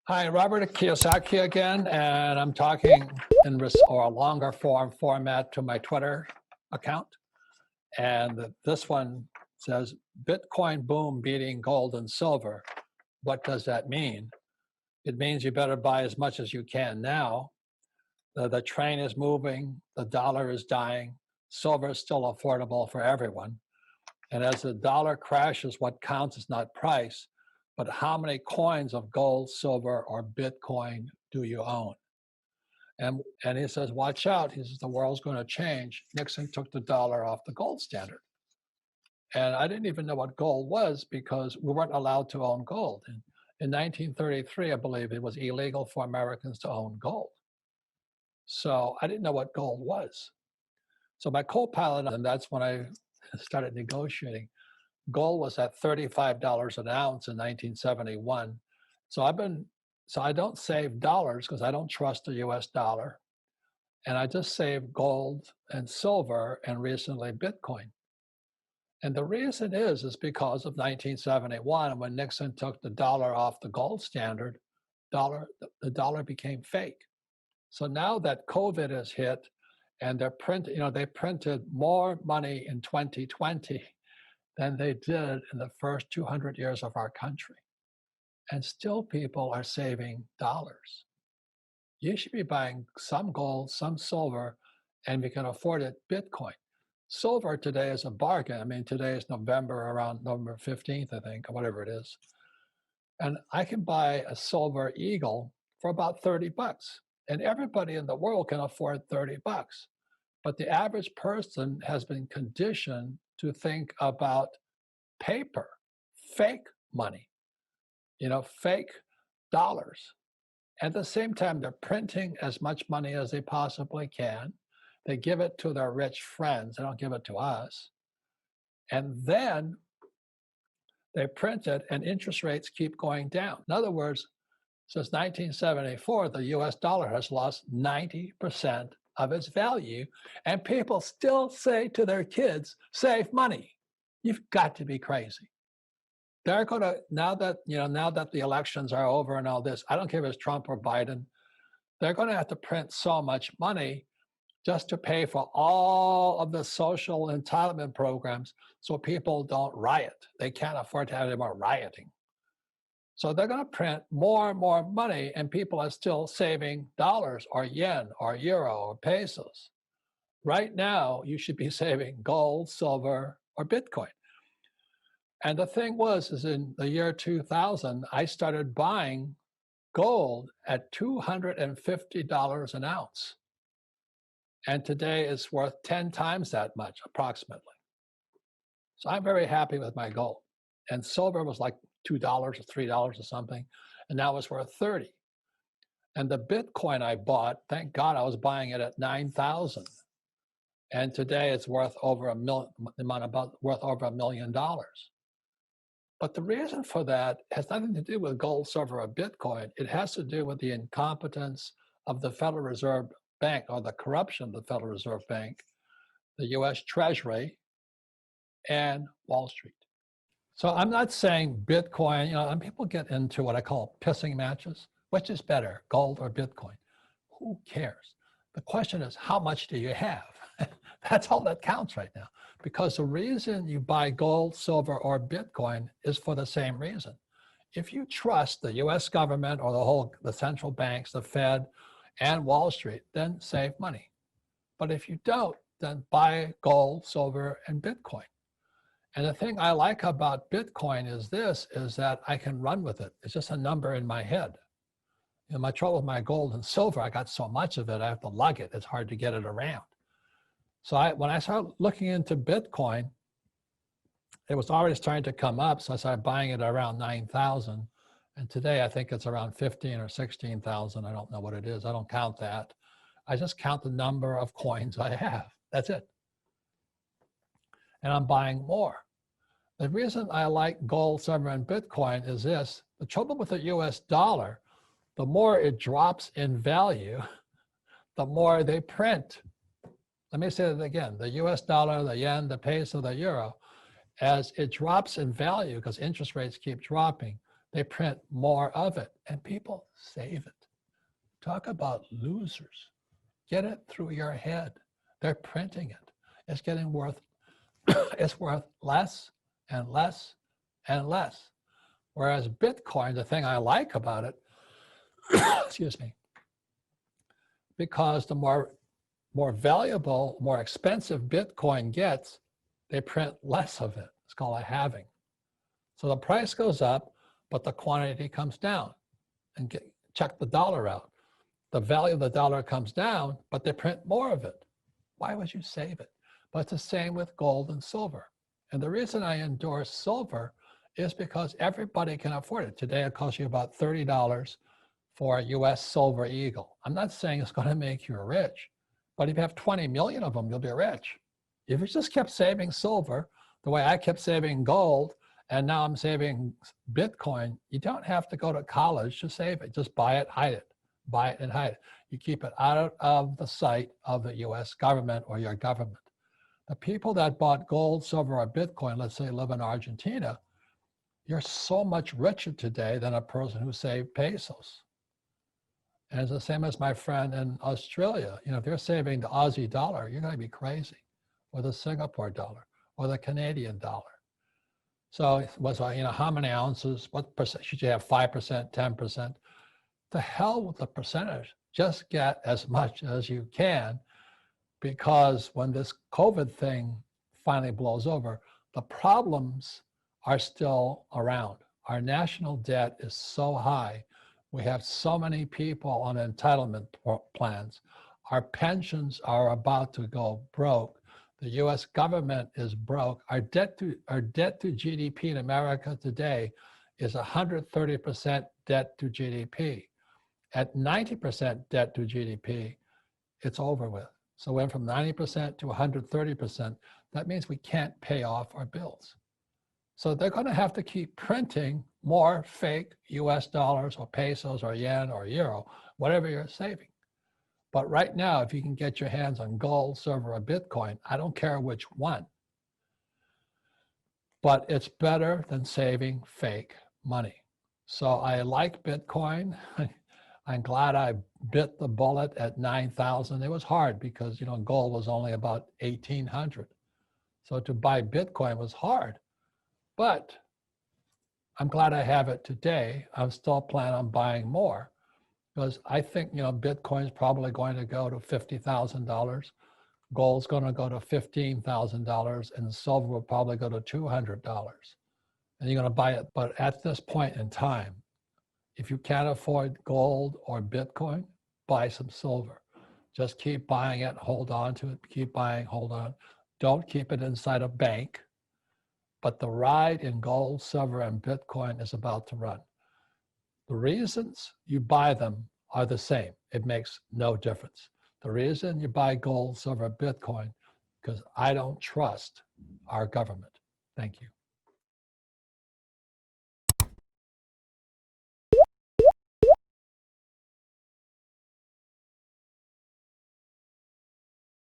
Hi, Robert Kiyosaki again, and I'm talking in a longer format to my Twitter account. And this one says, Bitcoin boom beating gold and silver. What does that mean? It means you better buy as much as you can now. The train is moving, the dollar is dying, silver is still affordable for everyone. And as the dollar crashes, what counts is not price, but how many coins of gold, silver, or Bitcoin do you own? And he says, watch out. He says, the world's going to change. Nixon took the dollar off the gold standard. And I didn't even know what gold was because we weren't allowed to own gold. In 1933, I believe it was illegal for Americans to own gold. So I didn't know what gold was. So my co-pilot, and that's when I started negotiating, gold was at $35 an ounce in 1971. So I don't save dollars because I don't trust the US dollar. And I just save gold and silver and recently Bitcoin. And the reason is because of 1971, when Nixon took the dollar off the gold standard, the dollar became fake. So now that COVID has hit and they printed more money in 2020 than they did in the first 200 years of our country. And still people are saving dollars. You should be buying some gold, some silver, and if you can afford it, Bitcoin. Silver today is a bargain. I mean, today is around November 15th, I think, or whatever it is. And I can buy a silver eagle for about 30 bucks. And everybody in the world can afford 30 bucks. But the average person has been conditioned to think about paper, fake money, fake dollars. At the same time, they're printing as much money as they possibly can. They give it to their rich friends. They don't give it to us. And then they print it and interest rates keep going down. In other words, since 1974, the US dollar has lost 90% of its value. And people still say to their kids, save money. You've got to be crazy. They're going to, now that the elections are over and all this, I don't care if it's Trump or Biden, they're going to have to print so much money just to pay for all of the social entitlement programs so people don't riot. They can't afford to have any more rioting. So they're going to print more and more money, and people are still saving dollars or yen or euro or pesos. Right now, you should be saving gold, silver, or Bitcoin. And the thing is in the year 2000, I started buying gold at $250 an ounce. And today it's worth 10 times that much, approximately. So I'm very happy with my gold. And silver was like $2 or $3 or something, and now it's worth 30. And the Bitcoin I bought, thank God I was buying it at 9,000. And today it's worth over $1 million. But the reason for that has nothing to do with gold, silver, or Bitcoin. It has to do with the incompetence of the Federal Reserve Bank, or the corruption of the Federal Reserve Bank, the US Treasury, and Wall Street. So I'm not saying Bitcoin, and people get into what I call pissing matches. Which is better, gold or Bitcoin? Who cares? The question is, how much do you have? That's all that counts right now. Because the reason you buy gold, silver, or Bitcoin is for the same reason. If you trust the US government or the central banks, the Fed, and Wall Street, then save money. But if you don't, then buy gold, silver, and Bitcoin. And the thing I like about Bitcoin is that I can run with it. It's just a number in my head. My trouble with my gold and silver, I got so much of it, I have to lug it. It's hard to get it around. So when I started looking into Bitcoin, it was already starting to come up. So I started buying it around 9,000. And today I think it's around 15 or 16,000. I don't know what it is. I don't count that. I just count the number of coins I have. That's it. And I'm buying more. The reason I like gold, silver, and Bitcoin is this. The trouble with the US dollar, the more it drops in value, the more they print. Let me say that again. The US dollar, the yen, the peso, the euro, as it drops in value because interest rates keep dropping, they print more of it, and people save it. Talk about losers. Get it through your head. They're printing it. It's getting worth, it's worth less and less and less. Whereas Bitcoin, the thing I like about it, excuse me, because the more valuable, more expensive Bitcoin gets, they print less of it. It's called a halving. So the price goes up, but the quantity comes down. And check the dollar out. The value of the dollar comes down, but they print more of it. Why would you save it? But it's the same with gold and silver. And the reason I endorse silver is because everybody can afford it. Today it costs you about $30 for a US silver eagle. I'm not saying it's going to make you rich, but if you have 20 million of them, you'll be rich. If you just kept saving silver, the way I kept saving gold, and now I'm saving Bitcoin, you don't have to go to college to save it. Just buy it, hide it. Buy it and hide it. You keep it out of the sight of the US government or your government. The people that bought gold, silver, or Bitcoin, let's say live in Argentina, you're so much richer today than a person who saved pesos. And it's the same as my friend in Australia. You know, if you're saving the Aussie dollar, you're going to be crazy, or the Singapore dollar, or the Canadian dollar. So it was, you know, how many ounces, what percent, should you have 5%, 10%? The hell with the percentage. Just get as much as you can, because when this COVID thing finally blows over, the problems are still around. Our national debt is so high. We have so many people on entitlement plans. Our pensions are about to go broke. The US government is broke. Our debt to GDP in America today is 130% debt to GDP. At 90% debt to GDP, it's over with. So we went from 90% to 130%. That means we can't pay off our bills. So they're going to have to keep printing more fake US dollars or pesos or yen or euro, whatever you're saving. But right now, if you can get your hands on gold, silver, or Bitcoin, I don't care which one, but it's better than saving fake money. So I like Bitcoin. I'm glad I bit the bullet at 9,000. It was hard because, you know, gold was only about 1,800. So to buy Bitcoin was hard, but I'm glad I have it today. I'm still planning on buying more because I think, you know, Bitcoin is probably going to go to $50,000. Gold's going to go to $15,000, and silver will probably go to $200. And you're going to buy it. But at this point in time, if you can't afford gold or Bitcoin, buy some silver. Just keep buying it, hold on to it, keep buying, hold on. Don't keep it inside a bank. But the ride in gold, silver, and Bitcoin is about to run. The reasons you buy them are the same. It makes no difference. The reason you buy gold, silver, Bitcoin, because I don't trust our government. Thank you.